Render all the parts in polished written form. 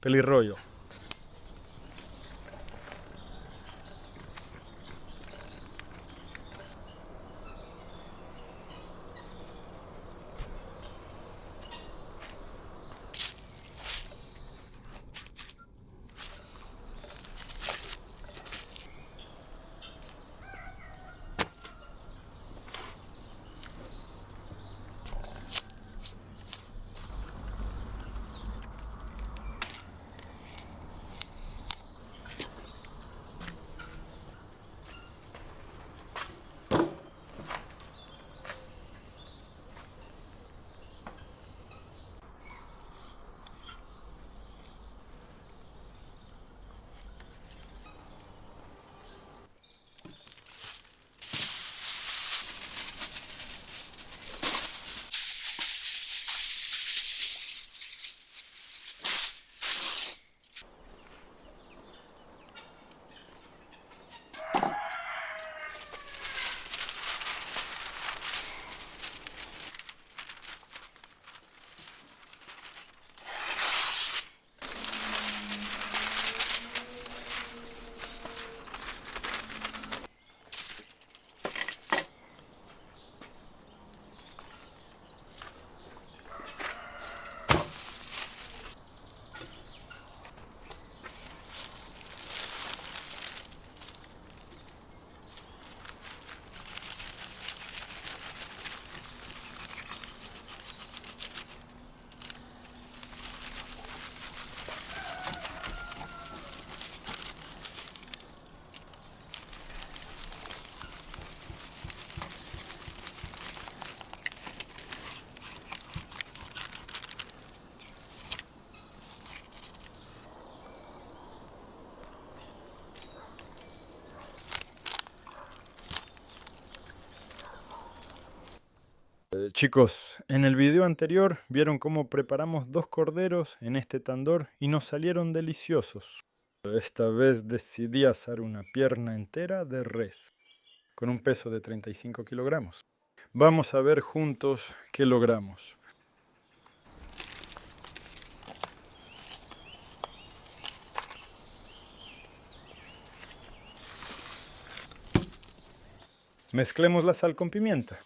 pelirroyo. Chicos, en el video anterior vieron cómo preparamos 2 corderos en este tandor y nos salieron deliciosos. Esta vez decidí asar una pierna entera de res, con un peso de 35 kilogramos. Vamos a ver juntos qué logramos. Mezclemos la sal con pimienta.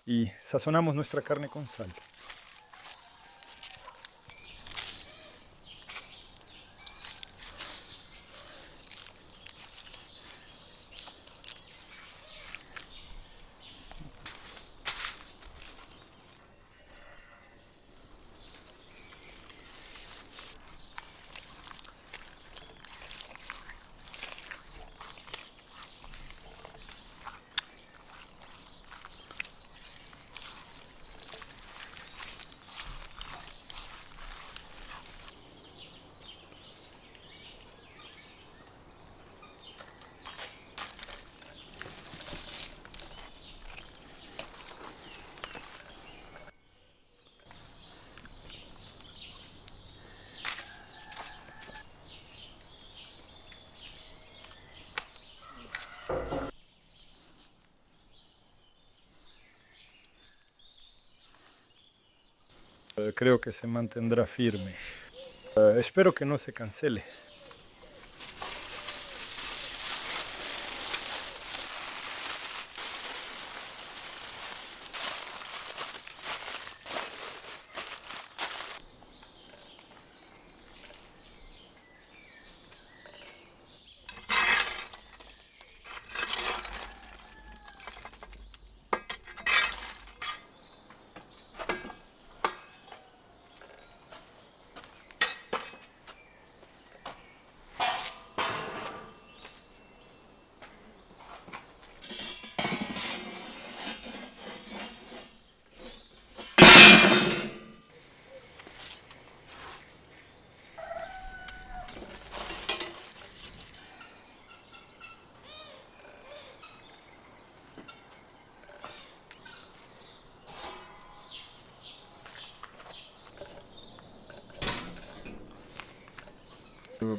Y sazonamos nuestra carne con sal. Creo que se mantendrá firme. Espero que no se cancele.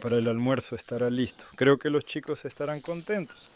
para el almuerzo estará listo. Creo que los chicos estarán contentos.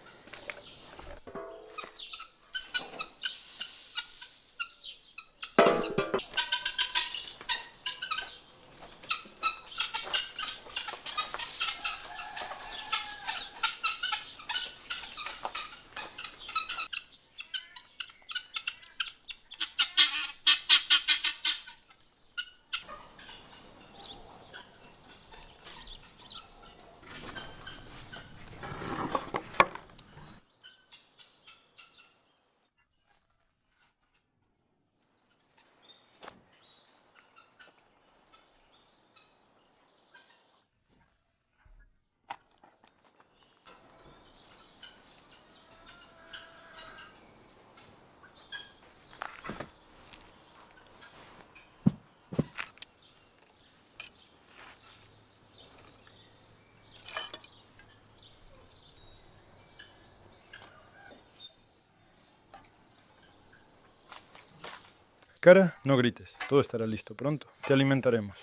Cara, no grites. Todo estará listo pronto. Te alimentaremos.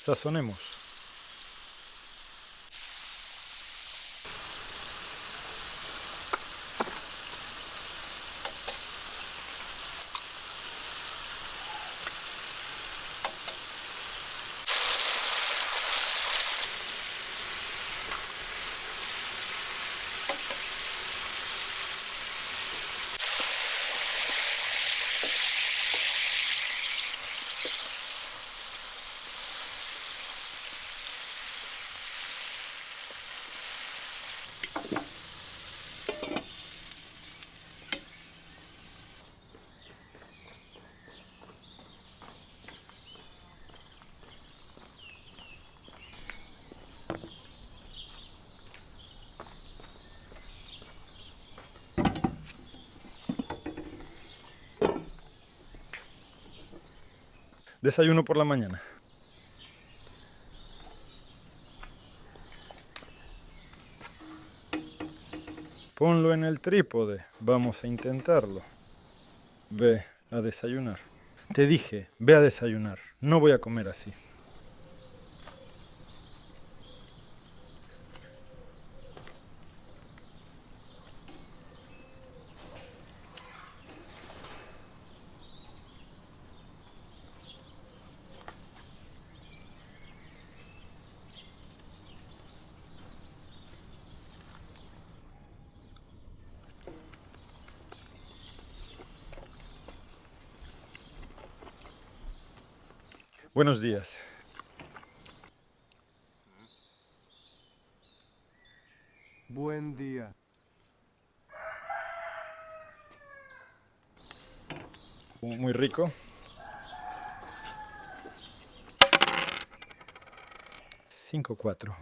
Sazonemos. Desayuno por la mañana. Ponlo en el trípode. Vamos a intentarlo. Ve a desayunar. Te dije, ve a desayunar. No voy a comer así. Buenos días. Buen día. Muy rico. 5-4.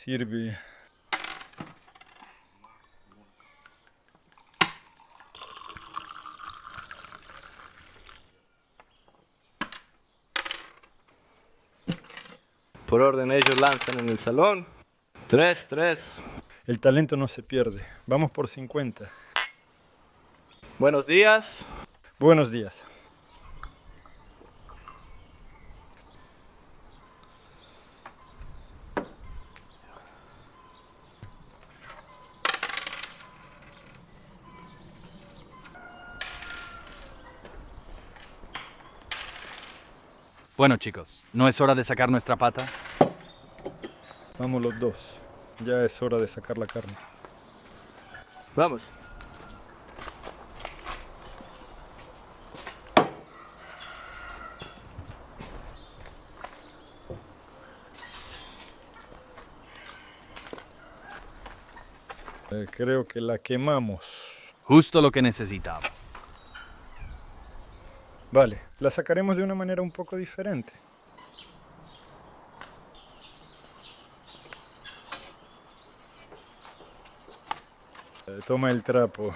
Sirve. Por orden ellos lanzan en el salón. 3-3. El talento no se pierde. Vamos por 50. Buenos días. Buenos días. Bueno, chicos, ¿no es hora de sacar nuestra pata? Vamos los dos. Ya es hora de sacar la carne. Vamos. Creo que la quemamos. Justo lo que necesitaba. Vale, la sacaremos de una manera un poco diferente. Toma el trapo.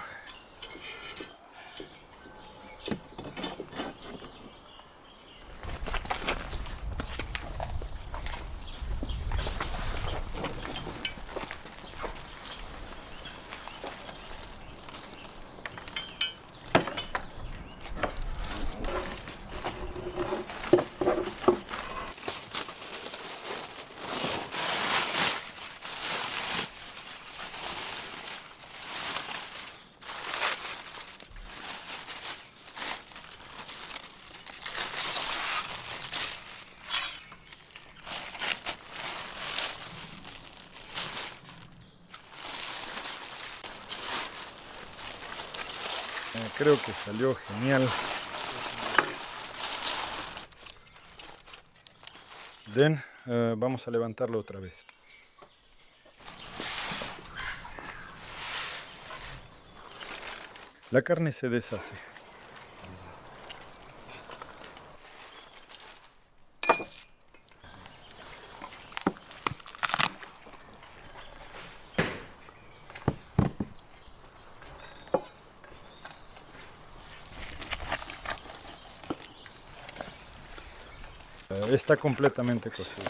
Creo que salió genial. Den, vamos a levantarlo otra vez. La carne se deshace. Está completamente cocido.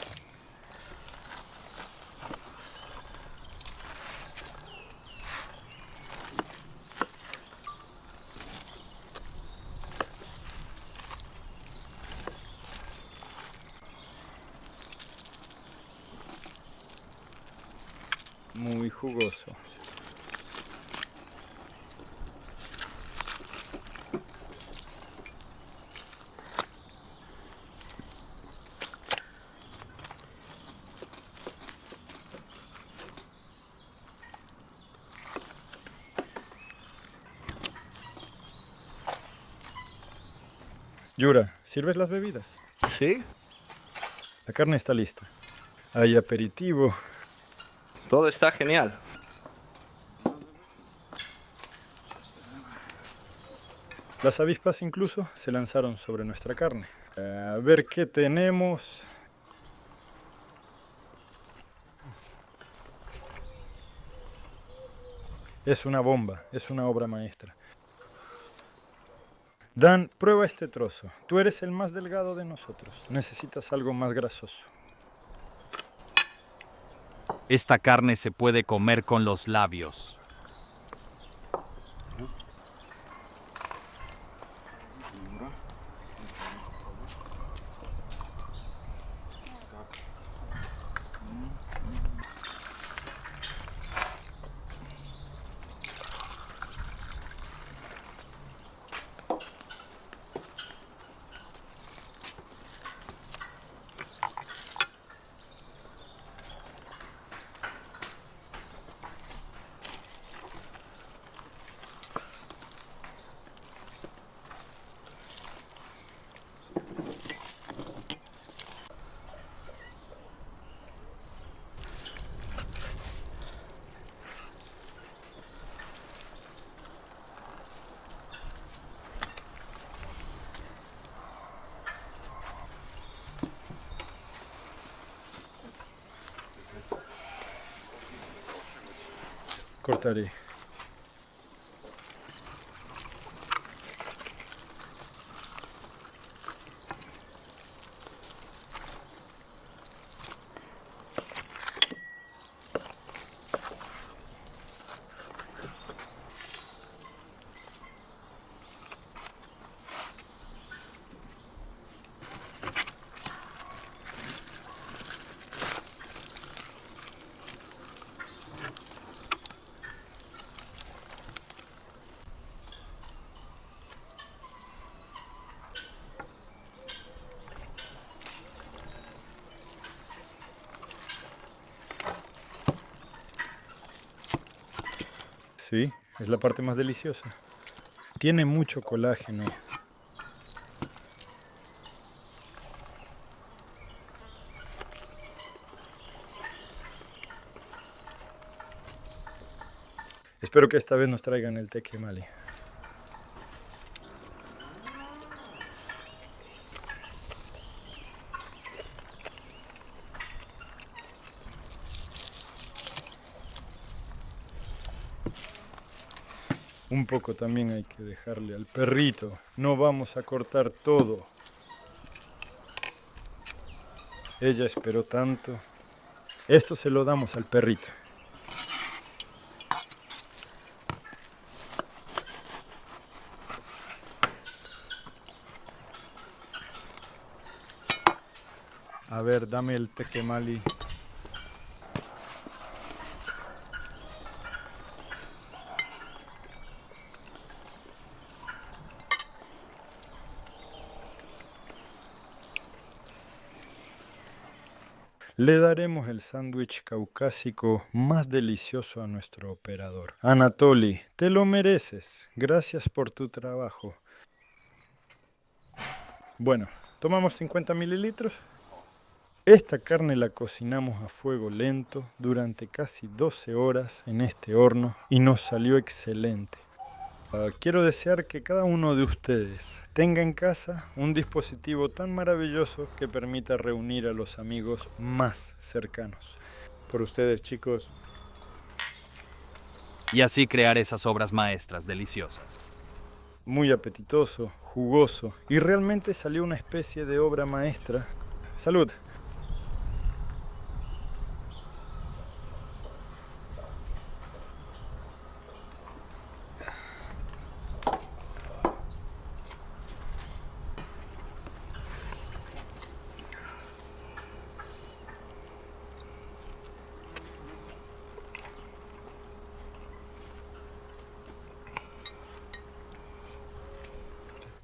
Muy jugoso. Yura, ¿sirves las bebidas? ¿Sí? La carne está lista. Hay aperitivo. Todo está genial. Las avispas incluso se lanzaron sobre nuestra carne. A ver qué tenemos. Es una bomba, es una obra maestra. Dan, prueba este trozo. Tú eres el más delgado de nosotros. Necesitas algo más grasoso. Esta carne se puede comer con los labios. Cortaré. Sí, es la parte más deliciosa. Tiene mucho colágeno. Espero que esta vez nos traigan el tequemali. Un poco también hay que dejarle al perrito. No vamos a cortar todo. Ella esperó tanto. Esto se lo damos al perrito. A ver, dame el tequemali. Le daremos el sándwich caucásico más delicioso a nuestro operador. Anatoly, te lo mereces. Gracias por tu trabajo. Bueno, tomamos 50 mililitros. Esta carne la cocinamos a fuego lento durante casi 12 horas en este horno y nos salió excelente. Quiero desear que cada uno de ustedes tenga en casa un dispositivo tan maravilloso que permita reunir a los amigos más cercanos. Por ustedes, chicos. Y así crear esas obras maestras deliciosas. Muy apetitoso, jugoso y realmente salió una especie de obra maestra. ¡Salud!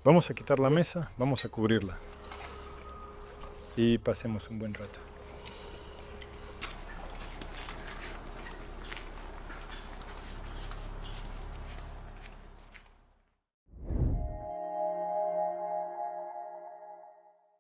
Vamos a quitar la mesa, vamos a cubrirla y pasemos un buen rato.